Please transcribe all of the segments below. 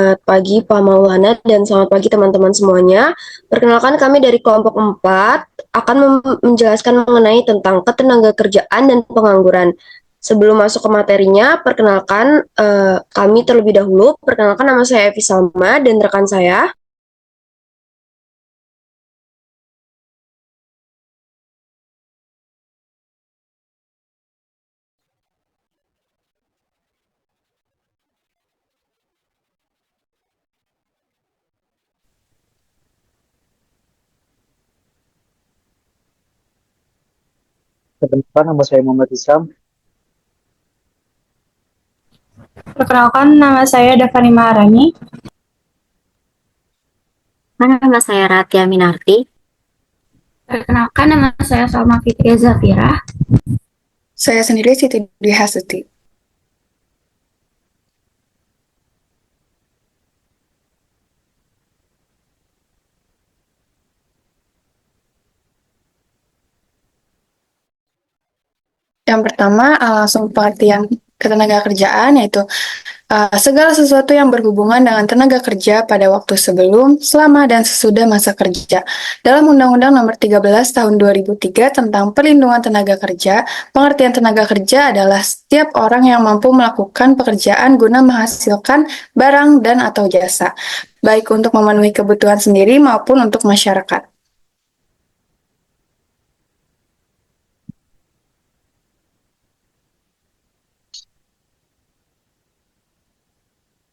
Selamat pagi Pak Maulana dan selamat pagi teman-teman semuanya. Perkenalkan kami dari kelompok 4 akan menjelaskan mengenai tentang ketenagakerjaan dan pengangguran. Sebelum masuk ke materinya, perkenalkan kami terlebih dahulu. Perkenalkan nama saya Evi Salma dan rekan saya. Perkenalkan, nama saya Muhammad Isam. Perkenalkan, nama saya Davani Maharani. Nama saya Ratia Minarti. Perkenalkan, nama saya Salma Fitria Zafira. Saya sendiri Siti Dwi Hasuti. Yang pertama, langsung pengertian ketenagakerjaan, yaitu segala sesuatu yang berhubungan dengan tenaga kerja pada waktu sebelum, selama, dan sesudah masa kerja. Dalam Undang-Undang Nomor 13 Tahun 2003 tentang Perlindungan Tenaga Kerja, pengertian tenaga kerja adalah setiap orang yang mampu melakukan pekerjaan guna menghasilkan barang dan atau jasa, baik untuk memenuhi kebutuhan sendiri maupun untuk masyarakat.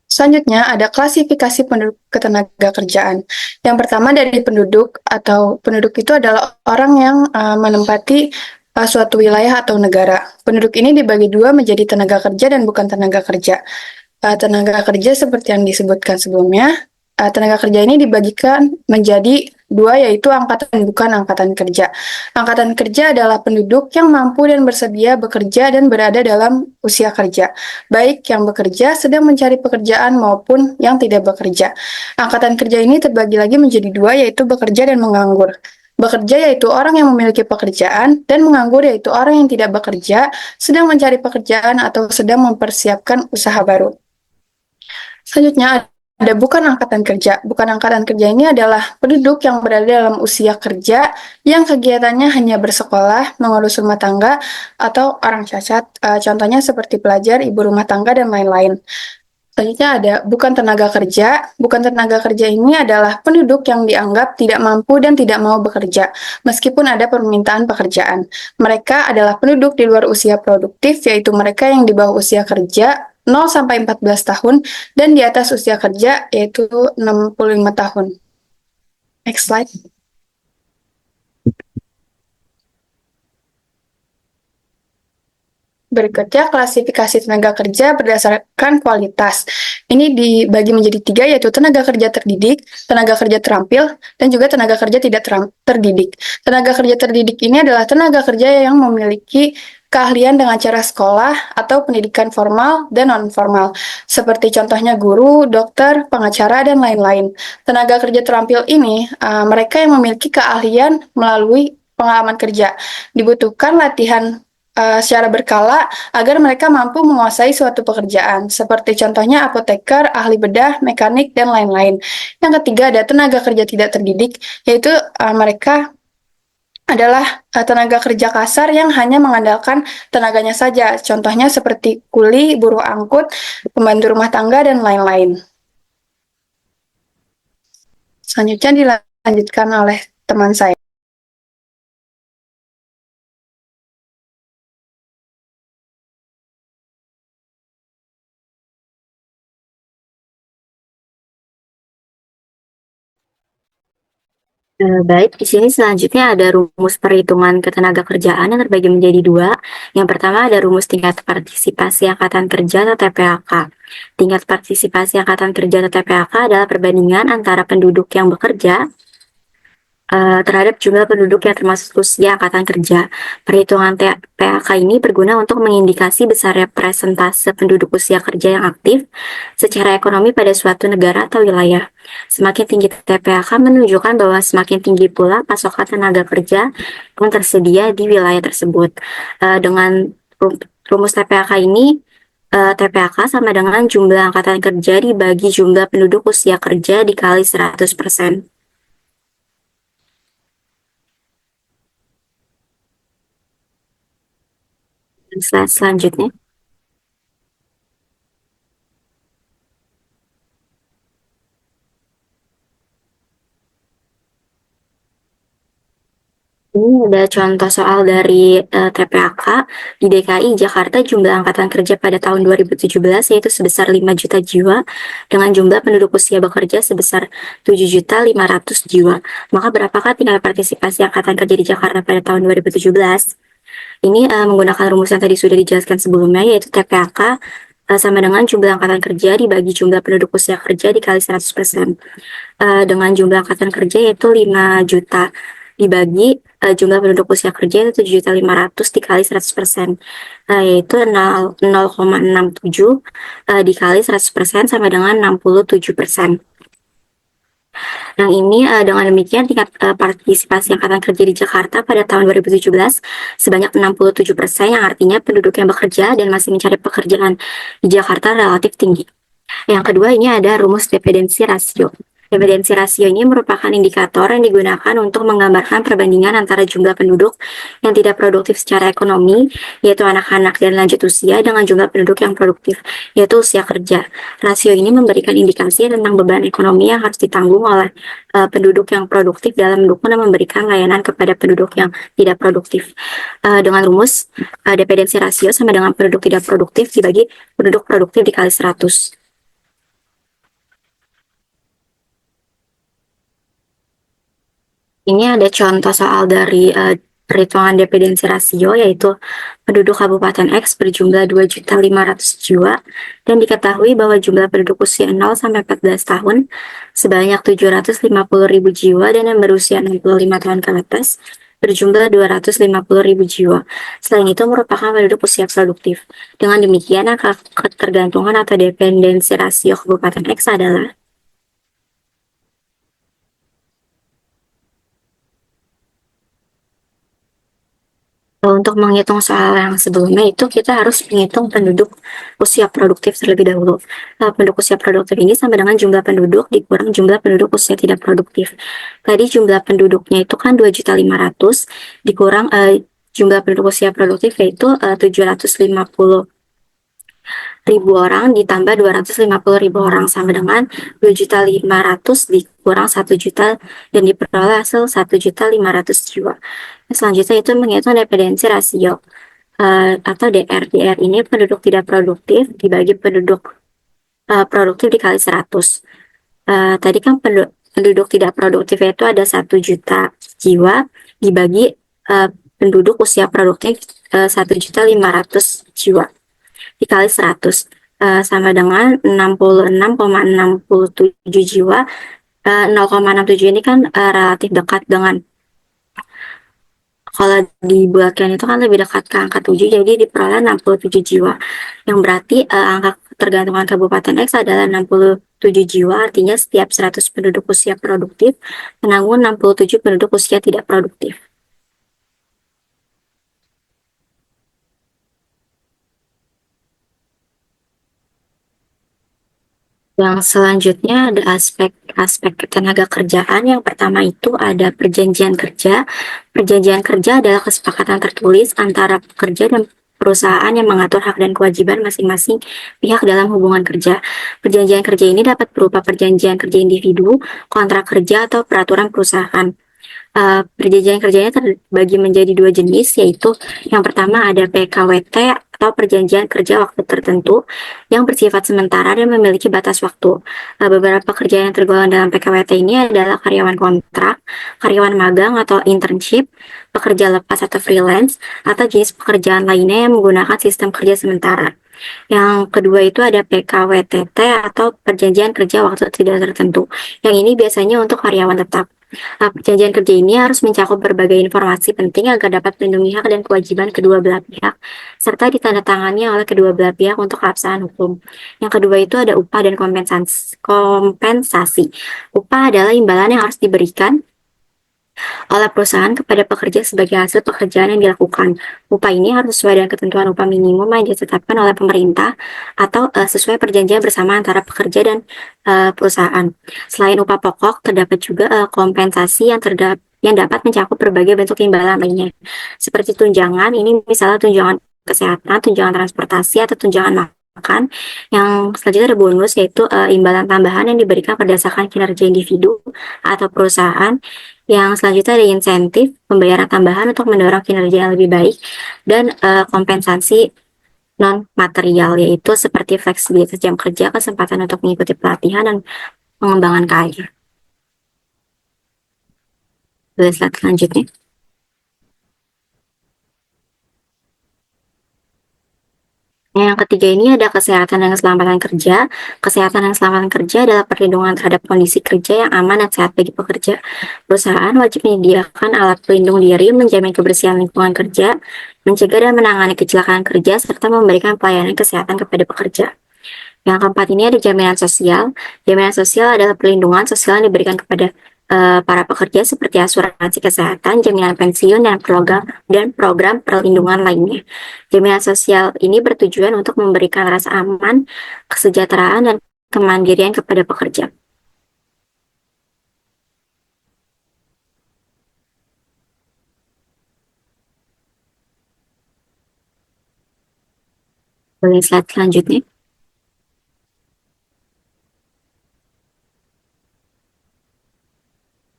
Selanjutnya ada klasifikasi penduduk ketenagakerjaan. Yang pertama dari penduduk atau penduduk itu adalah orang yang menempati suatu wilayah atau negara. Penduduk ini dibagi dua menjadi tenaga kerja dan bukan tenaga kerja. Tenaga kerja seperti yang disebutkan sebelumnya, tenaga kerja ini dibagikan menjadi dua, yaitu angkatan bukan angkatan kerja. Angkatan kerja adalah penduduk yang mampu dan bersedia bekerja dan berada dalam usia kerja, baik yang bekerja, sedang mencari pekerjaan, maupun yang tidak bekerja. Angkatan kerja ini terbagi lagi menjadi dua, yaitu bekerja dan menganggur. Bekerja yaitu orang yang memiliki pekerjaan, dan menganggur yaitu orang yang tidak bekerja, sedang mencari pekerjaan, atau sedang mempersiapkan usaha baru. Selanjutnya ada bukan angkatan kerja. Bukan angkatan kerja ini adalah penduduk yang berada dalam usia kerja yang kegiatannya hanya bersekolah, mengurus rumah tangga, atau orang cacat. Contohnya seperti pelajar, ibu rumah tangga, dan lain-lain. Selanjutnya ada bukan tenaga kerja. Bukan tenaga kerja ini adalah penduduk yang dianggap tidak mampu dan tidak mau bekerja, meskipun ada permintaan pekerjaan. Mereka adalah penduduk di luar usia produktif, yaitu mereka yang di bawah usia kerja 0 sampai 14 tahun dan di atas usia kerja yaitu 65 tahun. Next slide. Berikutnya, klasifikasi tenaga kerja berdasarkan kualitas. Ini dibagi menjadi tiga, yaitu tenaga kerja terdidik, tenaga kerja terampil, dan juga tenaga kerja tidak terdidik. Tenaga kerja terdidik ini adalah tenaga kerja yang memiliki keahlian dengan cara sekolah atau pendidikan formal dan non-formal, seperti contohnya guru, dokter, pengacara, dan lain-lain. Tenaga kerja terampil ini, mereka yang memiliki keahlian melalui pengalaman kerja. Dibutuhkan latihan secara berkala agar mereka mampu menguasai suatu pekerjaan, seperti contohnya apoteker, ahli bedah, mekanik, dan lain-lain. Yang ketiga ada tenaga kerja tidak terdidik, yaitu mereka adalah tenaga kerja kasar yang hanya mengandalkan tenaganya saja, contohnya seperti kuli, buruh angkut, pembantu rumah tangga, dan lain-lain. Selanjutnya dilanjutkan oleh teman saya. Baik, di sini selanjutnya ada rumus perhitungan ketenagakerjaan yang terbagi menjadi dua. Yang pertama ada rumus tingkat partisipasi angkatan kerja atau TPAK. Tingkat partisipasi angkatan kerja atau TPAK adalah perbandingan antara penduduk yang bekerja terhadap jumlah penduduk yang termasuk usia angkatan kerja. Perhitungan TPAK ini berguna untuk mengindikasi besarnya persentase penduduk usia kerja yang aktif secara ekonomi pada suatu negara atau wilayah. Semakin tinggi TPAK menunjukkan bahwa semakin tinggi pula pasokan tenaga kerja yang tersedia di wilayah tersebut. Dengan rumus TPAK ini, TPAK sama dengan jumlah angkatan kerja dibagi jumlah penduduk usia kerja dikali 100%. Slide selanjutnya. Ini ada contoh soal dari TPAK di DKI Jakarta. Jumlah angkatan kerja pada tahun 2017 yaitu sebesar 5 juta jiwa dengan jumlah penduduk usia bekerja sebesar 7.500.000 jiwa. Maka berapakah tingkat partisipasi angkatan kerja di Jakarta pada tahun 2017? Ini menggunakan rumus yang tadi sudah dijelaskan sebelumnya, yaitu TPAK sama dengan jumlah angkatan kerja dibagi jumlah penduduk usia kerja dikali 100%. Dengan jumlah angkatan kerja yaitu 5 juta dibagi jumlah penduduk usia kerja itu 7.500.000 dikali 100%, yaitu 0,67 dikali 100% sama dengan 67%. Yang ini dengan demikian tingkat partisipasi angkatan kerja di Jakarta pada tahun 2017 sebanyak 67%, yang artinya penduduk yang bekerja dan masih mencari pekerjaan di Jakarta relatif tinggi. Yang kedua, ini ada rumus dependensi rasio. Dependensi rasio ini merupakan indikator yang digunakan untuk menggambarkan perbandingan antara jumlah penduduk yang tidak produktif secara ekonomi, yaitu anak-anak dan lanjut usia, dengan jumlah penduduk yang produktif, yaitu usia kerja. Rasio ini memberikan indikasi tentang beban ekonomi yang harus ditanggung oleh penduduk yang produktif dalam mendukung dan memberikan layanan kepada penduduk yang tidak produktif. Dengan rumus dependensi rasio sama dengan penduduk tidak produktif dibagi penduduk produktif dikali 100. Ini ada contoh soal dari perhitungan dependensi rasio, yaitu penduduk Kabupaten X berjumlah 2.500.000 jiwa dan diketahui bahwa jumlah penduduk usia 0 sampai 14 tahun sebanyak 750.000 jiwa dan yang berusia 65 tahun ke atas berjumlah 250.000 jiwa. Selain itu merupakan penduduk usia produktif. Dengan demikian, angka ketergantungan atau dependensi rasio Kabupaten X adalah untuk menghitung soal yang sebelumnya itu kita harus menghitung penduduk usia produktif terlebih dahulu. Penduduk usia produktif ini sama dengan jumlah penduduk dikurang jumlah penduduk usia tidak produktif. Tadi jumlah penduduknya itu kan 2.500.000 dikurang jumlah penduduk usia produktif yaitu 750.000 orang ditambah 250.000 orang sama dengan 2.500.000 dikurang 1 juta dan diperoleh hasil 1.500.000 jiwa. Selanjutnya itu menghitung dependensi rasio atau DR. DR ini penduduk tidak produktif dibagi penduduk produktif dikali 100. Tadi kan penduduk tidak produktif itu ada 1 juta jiwa dibagi penduduk usia produktif 1.500.000 jiwa dikali 100 sama dengan 66,67 jiwa. 0,67 ini kan relatif dekat dengan, kalau dibuatkan itu kan lebih dekat ke angka 7, jadi diperoleh 67 jiwa. Yang berarti angka ketergantungan Kabupaten X adalah 67 jiwa, artinya setiap 100 penduduk usia produktif menanggung 67 penduduk usia tidak produktif. Yang selanjutnya ada aspek tenaga kerjaan. Yang pertama itu ada perjanjian kerja. Perjanjian kerja adalah kesepakatan tertulis antara pekerja dan perusahaan yang mengatur hak dan kewajiban masing-masing pihak dalam hubungan kerja. Perjanjian kerja ini dapat berupa perjanjian kerja individu, kontrak kerja, atau peraturan perusahaan. Perjanjian kerjanya terbagi menjadi 2 jenis, yaitu yang pertama ada PKWT atau perjanjian kerja waktu tertentu yang bersifat sementara dan memiliki batas waktu. Beberapa pekerja yang tergolong dalam PKWT ini adalah karyawan kontrak, karyawan magang atau internship, pekerja lepas atau freelance, atau jenis pekerjaan lainnya yang menggunakan sistem kerja sementara. Yang kedua itu ada PKWTT atau perjanjian kerja waktu tidak tertentu. Yang ini biasanya untuk karyawan tetap. Perjanjian kerja ini harus mencakup berbagai informasi penting agar dapat melindungi hak dan kewajiban kedua belah pihak, serta ditandatangani oleh kedua belah pihak untuk pelaksanaan hukum. Yang kedua itu ada upah dan kompensasi. Upah adalah imbalan yang harus diberikan oleh perusahaan kepada pekerja sebagai hasil pekerjaan yang dilakukan. Upah ini harus sesuai dengan ketentuan upah minimum yang ditetapkan oleh pemerintah atau sesuai perjanjian bersama antara pekerja dan perusahaan. Selain upah pokok, terdapat juga kompensasi yang dapat mencakup berbagai bentuk imbalan lainnya, seperti tunjangan. Ini misalnya tunjangan kesehatan, tunjangan transportasi, atau tunjangan makan. Yang selanjutnya ada bonus, yaitu imbalan tambahan yang diberikan berdasarkan kinerja individu atau perusahaan. Yang selanjutnya ada insentif, pembayaran tambahan untuk mendorong kinerja yang lebih baik, dan kompensasi non-material, yaitu seperti fleksibilitas jam kerja, kesempatan untuk mengikuti pelatihan, dan pengembangan karir. Boleh slide selanjutnya. Yang ketiga ini ada kesehatan dan keselamatan kerja. Kesehatan dan keselamatan kerja adalah perlindungan terhadap kondisi kerja yang aman dan sehat bagi pekerja. Perusahaan wajib menyediakan alat pelindung diri, menjamin kebersihan lingkungan kerja, mencegah dan menangani kecelakaan kerja, serta memberikan pelayanan kesehatan kepada pekerja. Yang keempat ini ada jaminan sosial. Jaminan sosial adalah perlindungan sosial yang diberikan kepada para pekerja seperti asuransi kesehatan, jaminan pensiun, dan program perlindungan lainnya. Jaminan sosial ini bertujuan untuk memberikan rasa aman, kesejahteraan, dan kemandirian kepada pekerja. Boleh slide selanjutnya.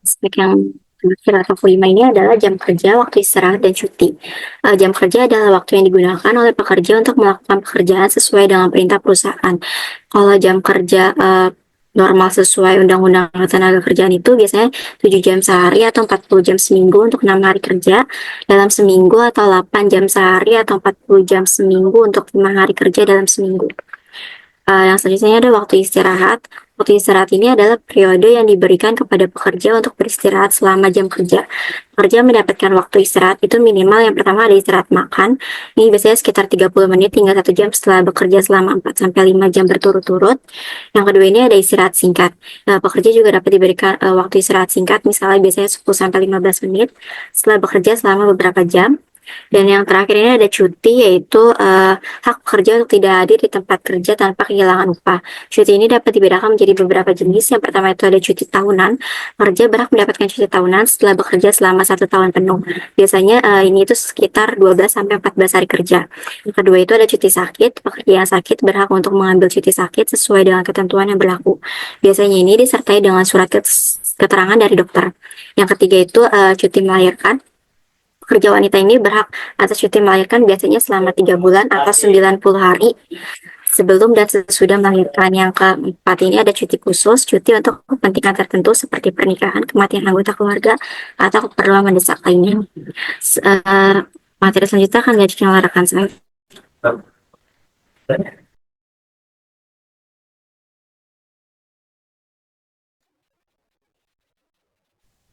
Aspek yang terakhir atau kelima ini adalah jam kerja, waktu istirahat, dan cuti. Jam kerja adalah waktu yang digunakan oleh pekerja untuk melakukan pekerjaan sesuai dengan perintah perusahaan. Kalau jam kerja normal sesuai Undang-Undang Ketenagakerjaan itu biasanya 7 jam sehari atau 40 jam seminggu untuk 6 hari kerja dalam seminggu, atau 8 jam sehari atau 40 jam seminggu untuk 5 hari kerja dalam seminggu. Yang selanjutnya ada waktu istirahat. Waktu istirahat ini adalah periode yang diberikan kepada pekerja untuk beristirahat selama jam kerja. Pekerja mendapatkan waktu istirahat itu minimal, yang pertama ada istirahat makan. Ini biasanya sekitar 30 menit hingga 1 jam setelah bekerja selama 4-5 jam berturut-turut. Yang kedua ini ada istirahat singkat. Pekerja juga dapat diberikan waktu istirahat singkat, misalnya biasanya 10-15 menit setelah bekerja selama beberapa jam. Dan yang terakhir ini ada cuti, yaitu hak pekerja untuk tidak hadir di tempat kerja tanpa kehilangan upah. Cuti ini dapat dibedakan menjadi beberapa jenis. Yang pertama itu ada cuti tahunan. Pekerja berhak mendapatkan cuti tahunan setelah bekerja selama 1 tahun penuh. Biasanya ini itu sekitar 12-14 hari kerja. Yang kedua itu ada cuti sakit. Pekerja yang sakit berhak untuk mengambil cuti sakit sesuai dengan ketentuan yang berlaku. Biasanya ini disertai dengan surat keterangan dari dokter. Yang ketiga itu cuti melahirkan. Pekerja wanita ini berhak atas cuti melahirkan biasanya selama 3 bulan atau 90 hari sebelum dan sesudah melahirkan. Yang keempat ini ada cuti khusus, cuti untuk kepentingan tertentu seperti pernikahan, kematian anggota keluarga, atau keperluan mendesak lainnya. Materi selanjutnya akan dilanjutkan oleh rekan saya.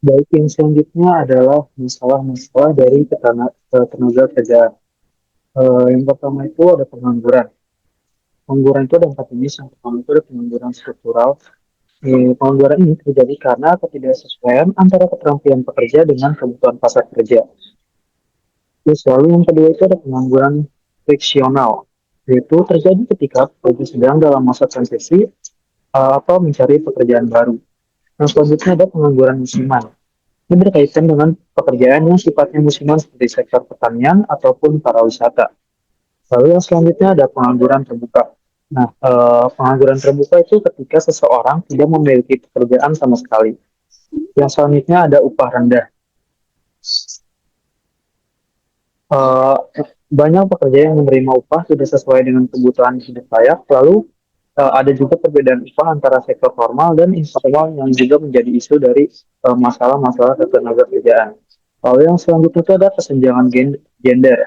Baik, yang selanjutnya adalah masalah-masalah dari tenaga kerjaan. Yang pertama itu ada pengangguran. Pengangguran itu ada 4 jenis. Yang pertama itu ada pengangguran struktural. Pengangguran ini terjadi karena ketidaksesuaian antara keterampilan pekerja dengan kebutuhan pasar kerja. Terus lalu yang kedua itu ada pengangguran friksional, yaitu terjadi ketika pekerja sedang dalam masa transisi atau mencari pekerjaan baru. Yang selanjutnya ada pengangguran musiman. Ini berkaitan dengan pekerjaan yang sifatnya musiman seperti sektor pertanian ataupun pariwisata. Lalu yang selanjutnya ada pengangguran terbuka. Nah, pengangguran terbuka itu ketika seseorang tidak memiliki pekerjaan sama sekali. Yang selanjutnya ada upah rendah. Banyak pekerja yang menerima upah tidak sesuai dengan kebutuhan hidup layak. Lalu ada juga perbedaan upah antara sektor formal dan informal yang juga menjadi isu dari masalah-masalah ketenaga kerjaan. Lalu yang selanjutnya itu ada kesenjangan gender.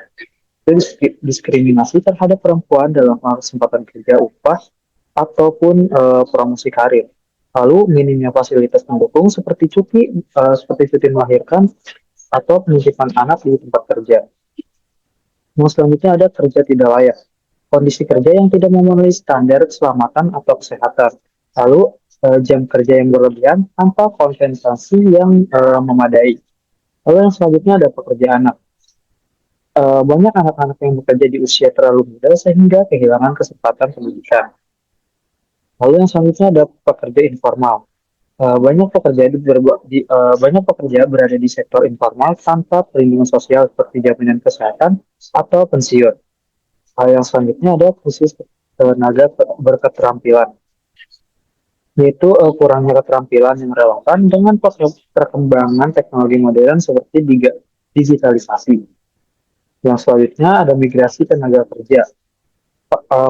Itu diskriminasi terhadap perempuan dalam kesempatan kerja, upah, ataupun promosi karir. Lalu minimnya fasilitas pendukung seperti cuti melahirkan atau penitipan anak di tempat kerja. Yang selanjutnya ada kerja tidak layak. Kondisi kerja yang tidak memenuhi standar keselamatan atau kesehatan. Lalu jam kerja yang berlebihan tanpa kompensasi yang memadai. Lalu yang selanjutnya ada pekerja anak. Banyak anak-anak yang bekerja di usia terlalu muda sehingga kehilangan kesempatan pendidikan. Lalu yang selanjutnya ada pekerja informal. Banyak pekerja berada di sektor informal tanpa perlindungan sosial seperti jaminan kesehatan atau pensiun. Yang selanjutnya ada krisis tenaga berketerampilan, yaitu kurangnya keterampilan yang relevan dengan perkembangan teknologi modern seperti digitalisasi. Yang selanjutnya ada migrasi tenaga kerja.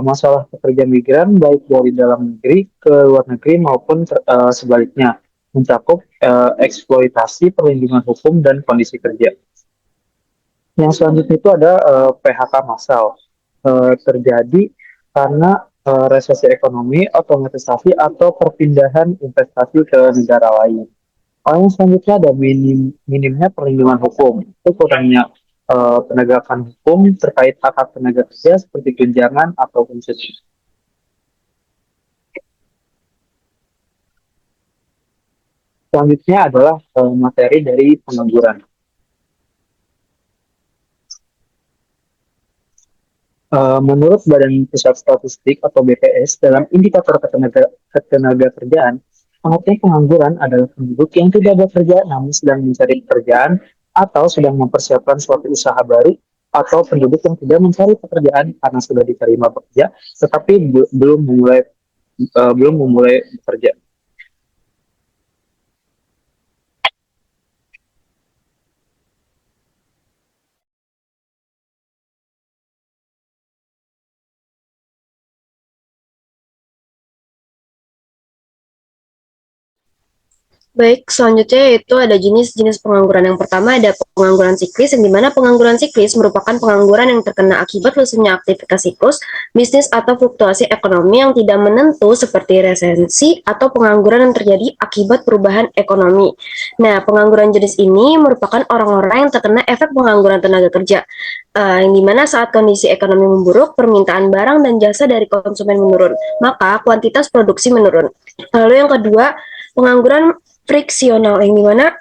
Masalah pekerja migran baik dari dalam negeri ke luar negeri maupun sebaliknya mencakup eksploitasi perlindungan hukum dan kondisi kerja. Yang selanjutnya itu ada PHK massal, terjadi karena resesi ekonomi, otomatisasi atau perpindahan investasi ke negara lain. Yang selanjutnya ada minimnya perlindungan hukum, itu kurangnya penegakan hukum terkait hak hak tenaga kerja seperti tunjangan ataupun cuti. Selanjutnya adalah materi dari pengangguran. Menurut Badan Pusat Statistik atau BPS, dalam indikator ketenaga kerjaan, pengertian pengangguran adalah penduduk yang tidak bekerja namun sedang mencari pekerjaan atau sedang mempersiapkan suatu usaha baru, atau penduduk yang tidak mencari pekerjaan karena sudah diterima bekerja tetapi belum memulai bekerja. Baik, selanjutnya yaitu ada jenis-jenis pengangguran. Yang pertama ada pengangguran siklis, yang dimana pengangguran siklis merupakan pengangguran yang terkena akibat lesunya aktivitas siklus, bisnis atau fluktuasi ekonomi yang tidak menentu seperti resesi atau pengangguran yang terjadi akibat perubahan ekonomi. Nah, pengangguran jenis ini merupakan orang-orang yang terkena efek pengangguran tenaga kerja, yang dimana saat kondisi ekonomi memburuk, permintaan barang dan jasa dari konsumen menurun, maka kuantitas produksi menurun. Lalu yang kedua, pengangguran friksional, yang dimana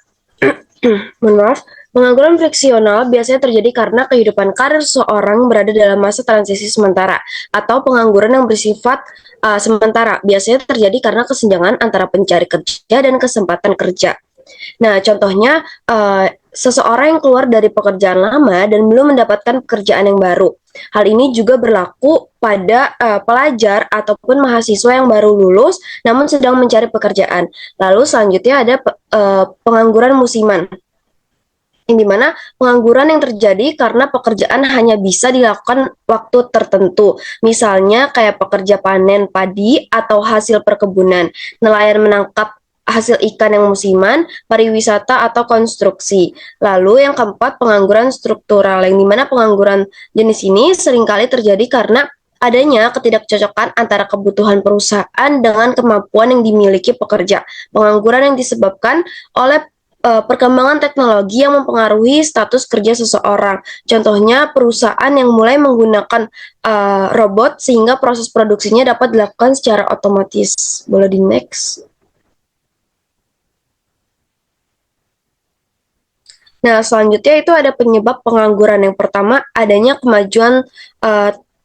pengangguran friksional biasanya terjadi karena kehidupan karir seseorang berada dalam masa transisi sementara atau pengangguran yang bersifat sementara, biasanya terjadi karena kesenjangan antara pencari kerja dan kesempatan kerja. Nah, contohnya seseorang yang keluar dari pekerjaan lama dan belum mendapatkan pekerjaan yang baru. Hal ini juga berlaku pada pelajar ataupun mahasiswa yang baru lulus namun sedang mencari pekerjaan. Lalu selanjutnya ada pengangguran musiman, yang dimana pengangguran yang terjadi karena pekerjaan hanya bisa dilakukan waktu tertentu. Misalnya kayak pekerja panen padi atau hasil perkebunan, nelayan menangkap hasil ikan yang musiman, pariwisata atau konstruksi. Lalu yang keempat, pengangguran struktural, yang dimana pengangguran jenis ini seringkali terjadi karena adanya ketidakcocokan antara kebutuhan perusahaan dengan kemampuan yang dimiliki pekerja. Pengangguran yang disebabkan oleh perkembangan teknologi yang mempengaruhi status kerja seseorang. Contohnya perusahaan yang mulai menggunakan robot sehingga proses produksinya dapat dilakukan secara otomatis. Boleh di next. Nah, selanjutnya itu ada penyebab pengangguran. Yang pertama, adanya kemajuan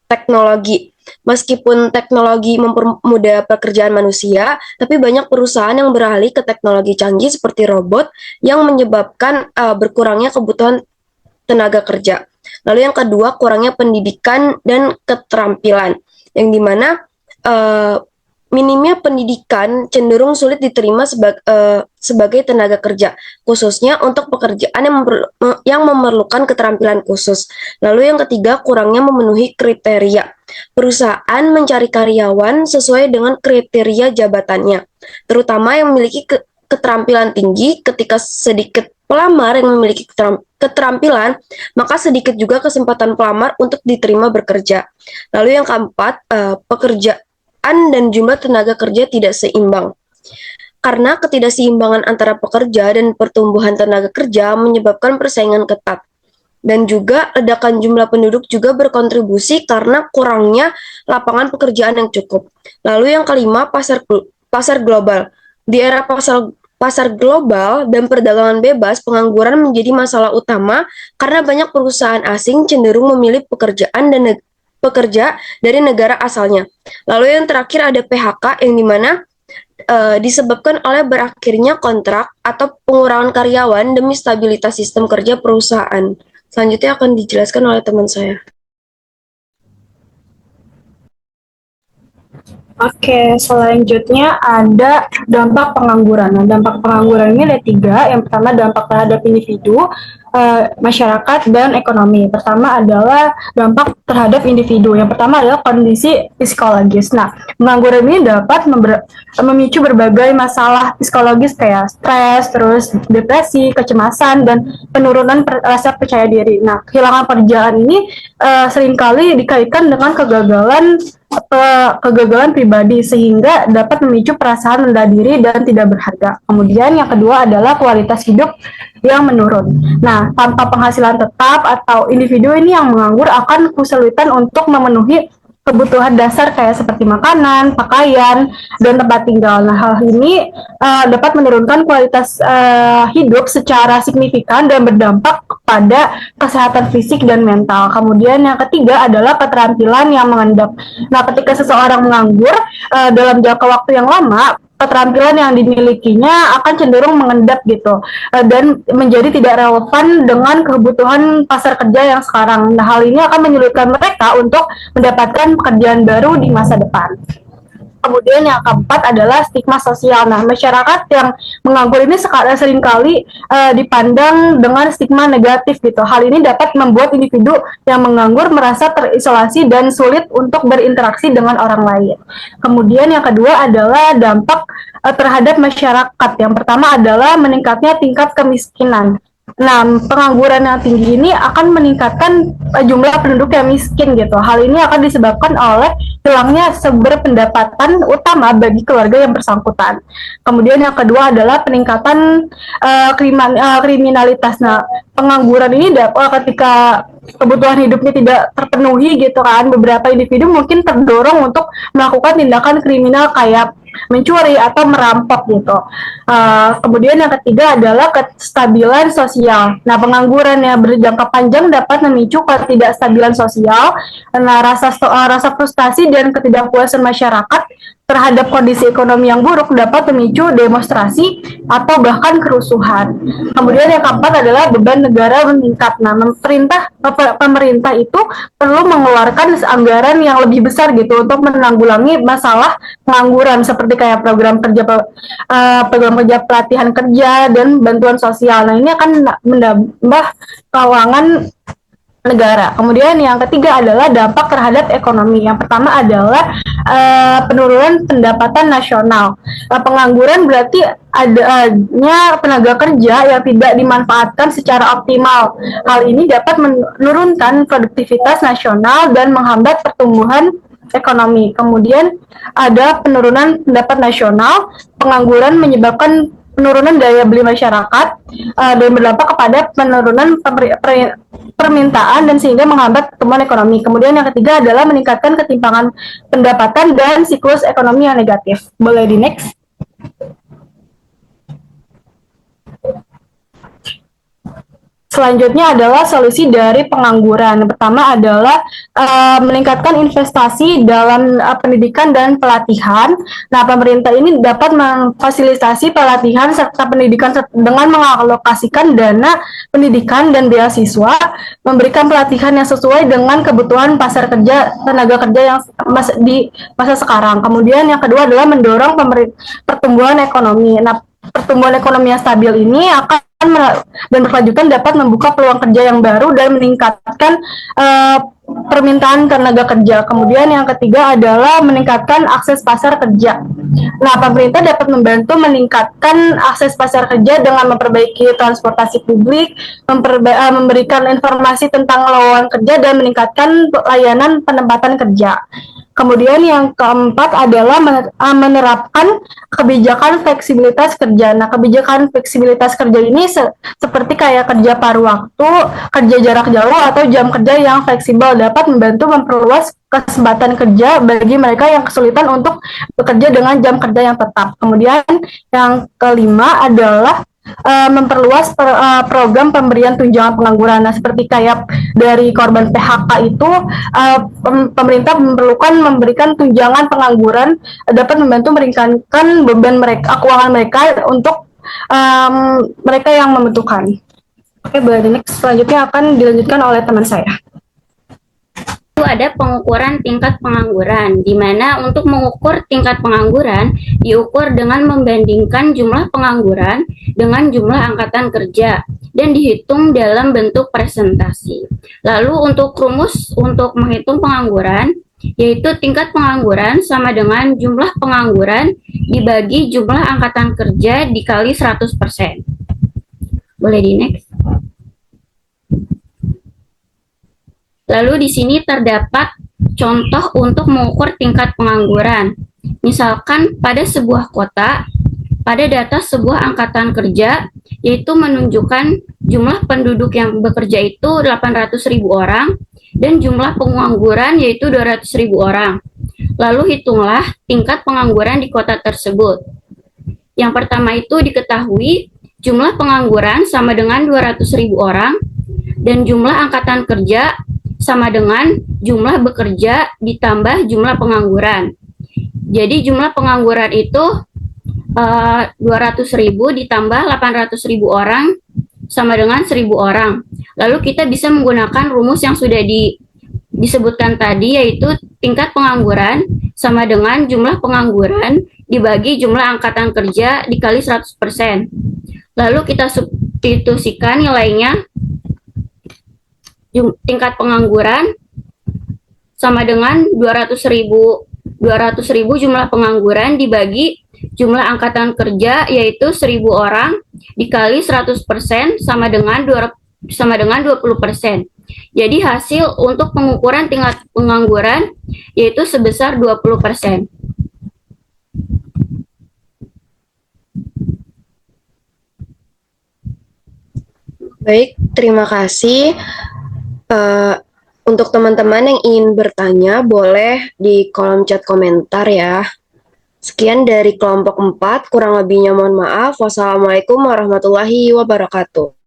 teknologi. Meskipun teknologi mempermudah pekerjaan manusia, tapi banyak perusahaan yang beralih ke teknologi canggih seperti robot yang menyebabkan berkurangnya kebutuhan tenaga kerja. Lalu yang kedua, kurangnya pendidikan dan keterampilan, yang dimana minimnya pendidikan cenderung sulit diterima sebagai tenaga kerja, khususnya untuk pekerjaan yang memerlukan keterampilan khusus. Lalu yang ketiga, kurangnya memenuhi kriteria. Perusahaan mencari karyawan sesuai dengan kriteria jabatannya, terutama yang memiliki keterampilan tinggi. Ketika sedikit pelamar yang memiliki keterampilan, maka sedikit juga kesempatan pelamar untuk diterima bekerja. Lalu yang keempat, pekerjaan dan jumlah tenaga kerja tidak seimbang. Karena ketidakseimbangan antara pekerja dan pertumbuhan tenaga kerja menyebabkan persaingan ketat. Dan juga ledakan jumlah penduduk juga berkontribusi karena kurangnya lapangan pekerjaan yang cukup. Lalu yang kelima, pasar global. Di era pasar global dan perdagangan bebas, pengangguran menjadi masalah utama karena banyak perusahaan asing cenderung memilih pekerja dari negara asalnya. Lalu yang terakhir ada PHK yang dimana disebabkan oleh berakhirnya kontrak atau pengurangan karyawan demi stabilitas sistem kerja perusahaan. Selanjutnya akan dijelaskan oleh teman saya. Oke, selanjutnya ada dampak pengangguran. Nah, dampak pengangguran ini ada 3. Yang pertama dampak terhadap individu, masyarakat, dan ekonomi. Pertama adalah dampak terhadap individu. Yang pertama adalah kondisi psikologis. Nah, pengangguran ini dapat memicu berbagai masalah psikologis kayak stres, terus depresi, kecemasan, dan penurunan rasa percaya diri. Nah, kehilangan pekerjaan ini seringkali dikaitkan dengan kegagalan pribadi sehingga dapat memicu perasaan rendah diri dan tidak berharga. Kemudian yang kedua adalah kualitas hidup yang menurun. Nah, tanpa penghasilan tetap atau individu ini yang menganggur akan kesulitan untuk memenuhi kebutuhan dasar kayak seperti makanan, pakaian, dan tempat tinggal. Nah, hal ini dapat menurunkan kualitas hidup secara signifikan dan berdampak pada kesehatan fisik dan mental. Kemudian yang ketiga adalah keterampilan yang mengendap. Nah, ketika seseorang menganggur dalam jangka waktu yang lama, keterampilan yang dimilikinya akan cenderung mengendap gitu dan menjadi tidak relevan dengan kebutuhan pasar kerja yang sekarang. Nah, hal ini akan menyulitkan mereka untuk mendapatkan pekerjaan baru di masa depan. Kemudian yang keempat adalah stigma sosial. Nah, masyarakat yang menganggur ini seringkali dipandang dengan stigma negatif gitu. Hal ini dapat membuat individu yang menganggur merasa terisolasi dan sulit untuk berinteraksi dengan orang lain. Kemudian yang kedua adalah dampak terhadap masyarakat. Yang pertama adalah meningkatnya tingkat kemiskinan. Nah, pengangguran yang tinggi ini akan meningkatkan jumlah penduduk yang miskin gitu. Hal ini akan disebabkan oleh hilangnya sumber pendapatan utama bagi keluarga yang bersangkutan. Kemudian yang kedua adalah peningkatan kriminalitas. Nah, pengangguran ini ketika kebutuhan hidupnya tidak terpenuhi gitu kan, beberapa individu mungkin terdorong untuk melakukan tindakan kriminal kayak mencuri atau merampok gitu. Kemudian yang ketiga adalah kestabilan sosial. Nah, pengangguran yang berjangka panjang dapat memicu ketidakstabilan sosial. Nah, rasa frustasi dan ketidakpuasan masyarakat terhadap kondisi ekonomi yang buruk dapat memicu demonstrasi atau bahkan kerusuhan. Kemudian yang keempat adalah beban negara meningkat. Nah, pemerintah itu perlu mengeluarkan anggaran yang lebih besar gitu untuk menanggulangi masalah pengangguran seperti kayak program kerja pelatihan kerja dan bantuan sosial. Nah, ini akan menambah keuangan negara. Kemudian yang ketiga adalah dampak terhadap ekonomi. Yang pertama adalah penurunan pendapatan nasional. Pengangguran berarti adanya tenaga kerja yang tidak dimanfaatkan secara optimal. Hal ini dapat menurunkan produktivitas nasional dan menghambat pertumbuhan ekonomi. Kemudian ada penurunan pendapatan nasional. Pengangguran menyebabkan penurunan daya beli masyarakat dan berdampak kepada penurunan permintaan dan sehingga menghambat pertumbuhan ekonomi. Kemudian yang ketiga adalah meningkatkan ketimpangan pendapatan dan siklus ekonomi yang negatif. Boleh di next? Selanjutnya adalah solusi dari pengangguran. Pertama adalah meningkatkan investasi dalam pendidikan dan pelatihan. Nah, pemerintah ini dapat memfasilitasi pelatihan serta pendidikan dengan mengalokasikan dana pendidikan dan beasiswa, memberikan pelatihan yang sesuai dengan kebutuhan pasar kerja tenaga kerja yang di masa sekarang. Kemudian yang kedua adalah mendorong pertumbuhan ekonomi. Nah, pertumbuhan ekonomi yang stabil ini akan dan berkelanjutan dapat membuka peluang kerja yang baru dan meningkatkan permintaan tenaga kerja. Kemudian yang ketiga adalah meningkatkan akses pasar kerja. Nah, pemerintah dapat membantu meningkatkan akses pasar kerja dengan memperbaiki transportasi publik, memberikan informasi tentang lowongan kerja dan meningkatkan layanan penempatan kerja. Kemudian yang keempat adalah menerapkan kebijakan fleksibilitas kerja. Nah, kebijakan fleksibilitas kerja ini seperti kayak kerja paruh waktu, kerja jarak jauh, atau jam kerja yang fleksibel dapat membantu memperluas kesempatan kerja bagi mereka yang kesulitan untuk bekerja dengan jam kerja yang tetap. Kemudian yang kelima adalah memperluas program pemberian tunjangan pengangguran. Nah, seperti kayak dari korban PHK itu, pemerintah memberikan tunjangan pengangguran dapat membantu meringankan beban mereka, keuangan mereka untuk mereka yang membutuhkan. Oke, boleh next. Selanjutnya akan dilanjutkan oleh teman saya. Itu ada pengukuran tingkat pengangguran, di mana untuk mengukur tingkat pengangguran diukur dengan membandingkan jumlah pengangguran dengan jumlah angkatan kerja dan dihitung dalam bentuk presentasi. Lalu untuk rumus untuk menghitung pengangguran, yaitu tingkat pengangguran sama dengan jumlah pengangguran dibagi jumlah angkatan kerja dikali 100%. Boleh di next. Lalu di sini terdapat contoh untuk mengukur tingkat pengangguran. Misalkan pada sebuah kota, pada data sebuah angkatan kerja, yaitu menunjukkan jumlah penduduk yang bekerja itu 800.000 orang, dan jumlah pengangguran yaitu 200.000 orang. Lalu hitunglah tingkat pengangguran di kota tersebut. Yang pertama itu diketahui jumlah pengangguran sama dengan 200.000 orang, dan jumlah angkatan kerja sama dengan jumlah bekerja ditambah jumlah pengangguran. Jadi jumlah pengangguran itu 200.000 ditambah 800.000 orang sama dengan 1.000 orang. Lalu kita bisa menggunakan rumus yang sudah disebutkan tadi, yaitu tingkat pengangguran sama dengan jumlah pengangguran dibagi jumlah angkatan kerja dikali 100%. Lalu kita substitusikan nilainya, tingkat pengangguran sama dengan 200.000 jumlah pengangguran dibagi jumlah angkatan kerja, yaitu 1.000 orang dikali 100% sama dengan 20%. Jadi hasil untuk pengukuran tingkat pengangguran yaitu sebesar 20%. Baik, terima kasih. Untuk teman-teman yang ingin bertanya, boleh di kolom chat komentar ya. Sekian dari kelompok 4, kurang lebihnya mohon maaf. Wassalamualaikum warahmatullahi wabarakatuh.